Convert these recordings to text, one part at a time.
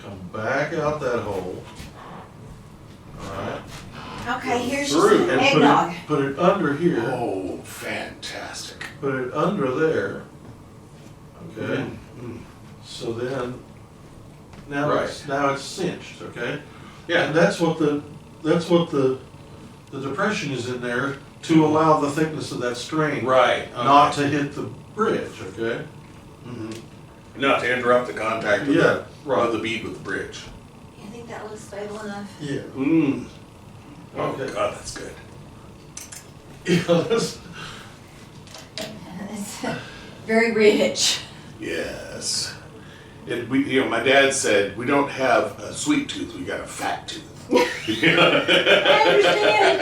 come back out that hole. Alright? Okay, here's Through. your And eggnog. put it under here. Oh, fantastic. Put it under there. Okay? Mm. So then, now Right. it's cinched, okay? Yeah. And that's what the depression is in there to allow the thickness of that string Right. not to hit the bridge, okay? Not to interrupt the contact of, Yeah, the, right. of the bead with the bridge. You think that looks stable enough? Yeah. Oh, Okay. God, that's good. Yeah, that's, It's very rich. Yes. My dad said, we don't have a sweet tooth, we got a fat tooth. I understand.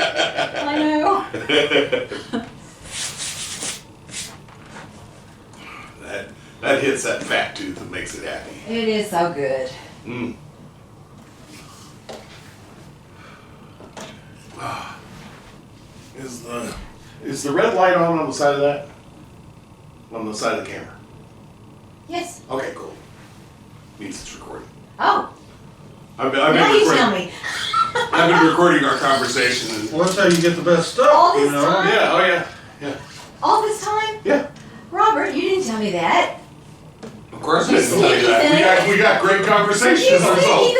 I know. That hits that fat tooth and makes it happy. It is so good. Mm. Is the red light on the side of that? On the side of the camera? Yes. Okay, cool. Means it's recording. Oh, I've been now you recording. tell me. I've been recording our conversation. And, well, that's how you get the best stuff, All this you know? time? yeah, oh yeah, yeah, All this time? yeah. Robert, you didn't tell me that. Of course I You didn't tell you sneaky that. thing. We got great conversations You as a result.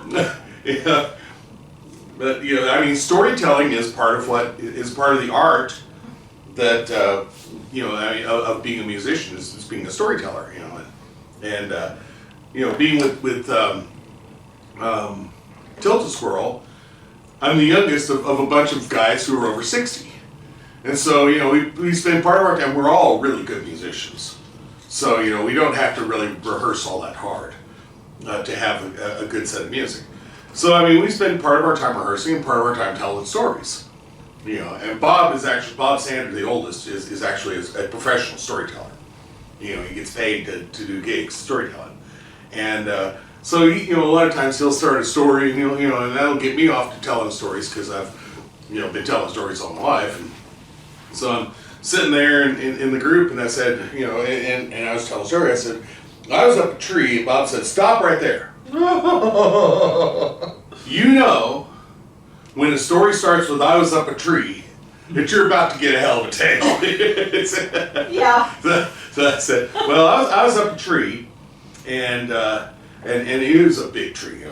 sneaky Yeah. But I mean, storytelling is part of the art that I mean, of being a musician is being a storyteller, and being with Tilt-A-Squirrel, I'm the youngest of a bunch of guys who are over 60, and so we spend part of our time. We're all really good musicians, so we don't have to really rehearse all that hard to have a good set of music. So I mean, we spend part of our time rehearsing and part of our time telling stories. And Bob Sanders, the oldest, is actually a professional storyteller. He gets paid to do gigs, storytelling. And so a lot of times he'll start a story, and and that'll get me off to telling stories because I've been telling stories all my life. And so I'm sitting there in the group, and I said, and I was telling a story. I said, I was up a tree, and Bob said, "Stop right there." When a story starts with "I was up a tree," that you're about to get a hell of a tale. Yeah. So I said, well, I was up a tree, and it was a big tree,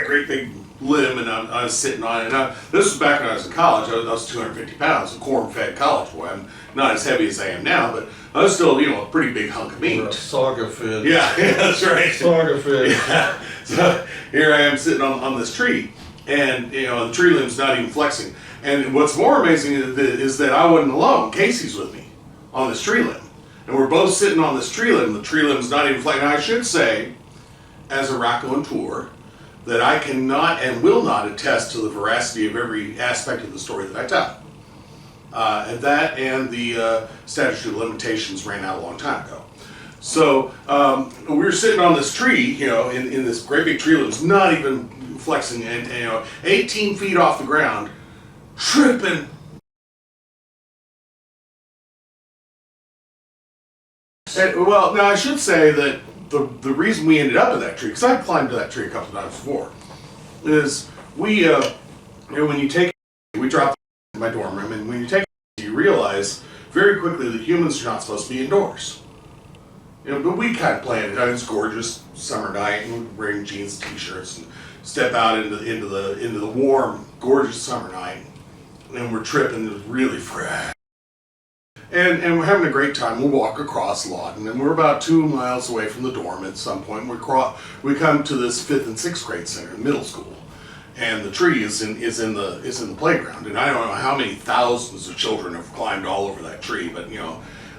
great big limb, and I was sitting on it. This was back when I was in college. I was 250 pounds, a corn-fed college boy. I'm not as heavy as I am now, but I was still, a pretty big hunk of meat. Saga fed. Yeah, that's right. Saga fed. Yeah. So here I am sitting on this tree, and the tree limb's not even flexing. And what's more amazing is that I wasn't alone. Casey's with me on this tree limb, and we're both sitting on this tree limb. The tree limb's not even flexing. Now, I should say, as a raconteur, that I cannot and will not attest to the veracity of every aspect of the story that I tell. And that and the statute of limitations ran out a long time ago. So we were sitting on this tree, in this great big tree limbs, not even flexing, and 18 feet off the ground, tripping. Well, now I should say that the reason we ended up in that tree, because I've climbed to that tree a couple times before, is we, when you take, we dropped in my dorm room, and when you take, you realize very quickly that humans are not supposed to be indoors. But we kind of planned it. It's a gorgeous summer night, and we're wearing jeans, t-shirts, and step out into the warm, gorgeous summer night, and we're tripping. It was really fresh. And we're having a great time. We'll walk across Lawton, and we're about 2 miles away from the dorm at some point. We come to this 5th and 6th grade center, middle school, and the tree is in the playground. And I don't know how many thousands of children have climbed all over that tree, but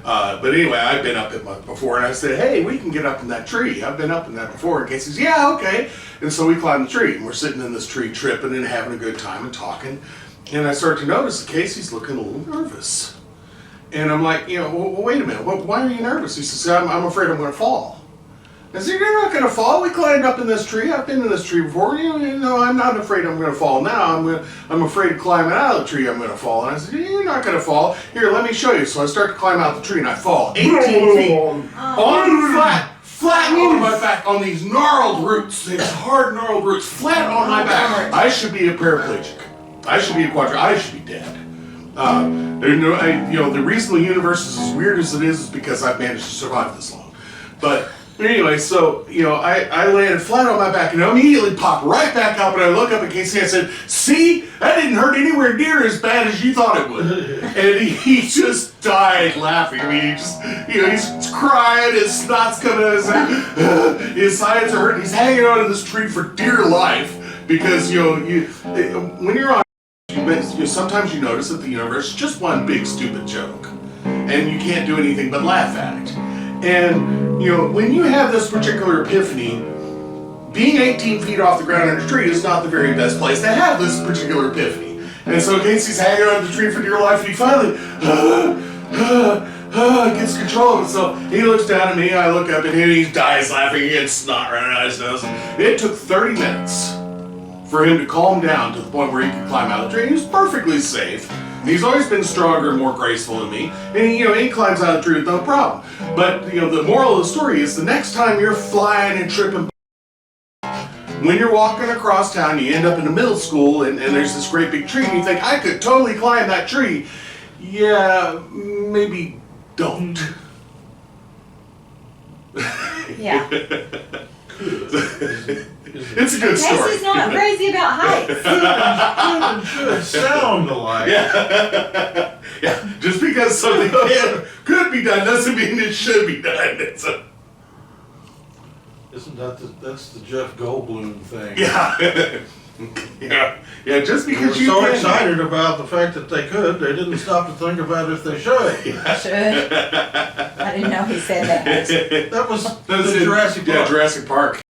but anyway, I've been up it before, and I said, "Hey, we can get up in that tree. I've been up in that before." And Casey says, "Yeah, okay." And so we climb the tree, and we're sitting in this tree, tripping and having a good time and talking. And I start to notice that Casey's looking a little nervous. And I'm like, well, wait a minute. Why are you nervous? He says, I'm afraid I'm going to fall. I said, you're not going to fall. We climbed up in this tree. I've been in this tree before. You know, I'm not afraid I'm going to fall now. I'm afraid climbing out of the tree I'm going to fall. And I said, you're not going to fall. Here, let me show you. So I start to climb out the tree and I fall 18 feet on flat on my back on these gnarled roots. These hard gnarled roots, flat on my back. I should be a paraplegic. I should be a quadriplegic. I should be dead. The reason the universe is as weird as it is because I've managed to survive this long. But anyway, so, I landed flat on my back and I immediately popped right back up and I look up at Casey and I said, see, that didn't hurt anywhere near as bad as you thought it would. And he just died laughing. I mean, he's crying, his snot's coming out of his head, his sides are hurting, he's hanging on to this tree for dear life because, when you're on, sometimes you notice that the universe is just one big stupid joke and you can't do anything but laugh at it. And, when you have this particular epiphany, being 18 feet off the ground in a tree is not the very best place to have this particular epiphany. And so Casey's hanging on the tree for dear life and he finally gets control of himself. He looks down at me, I look up at him, he dies laughing, he gets snot running out of his nose. It took 30 minutes for him to calm down to the point where he could climb out of the tree. He was perfectly safe. He's always been stronger and more graceful than me. And he climbs out of the tree with no problem. But the moral of the story is the next time you're flying and tripping, when you're walking across town, you end up in a middle school and there's this great big tree and you think, I could totally climb that tree. Yeah, maybe don't. Yeah. It's a good story. Casey's not crazy about heights. Should sound alike. Yeah. Yeah. Just because something could be done doesn't mean it should be done. Isn't that's the Jeff Goldblum thing? Yeah. Yeah. Just They because were you so can. excited about the fact that they could, they didn't stop to think about if they should. Should. I didn't know he said that. That was That's the it. Jurassic Park. Yeah, Jurassic Park.